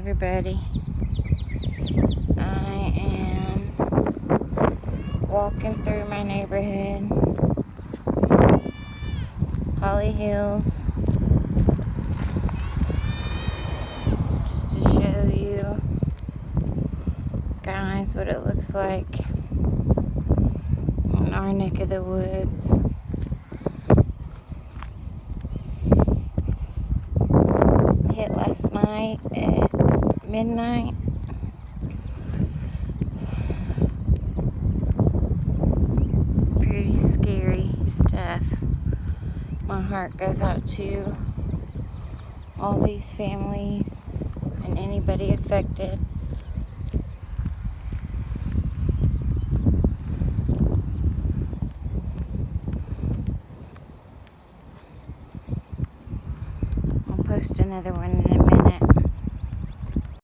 everybody. I am walking through my neighborhood, Holly Hills, just to show you guys what it looks like in our neck of the woods. Hit last night at midnight. Pretty scary stuff. My heart goes out to all these families and anybody affected. I'll post another one in a minute.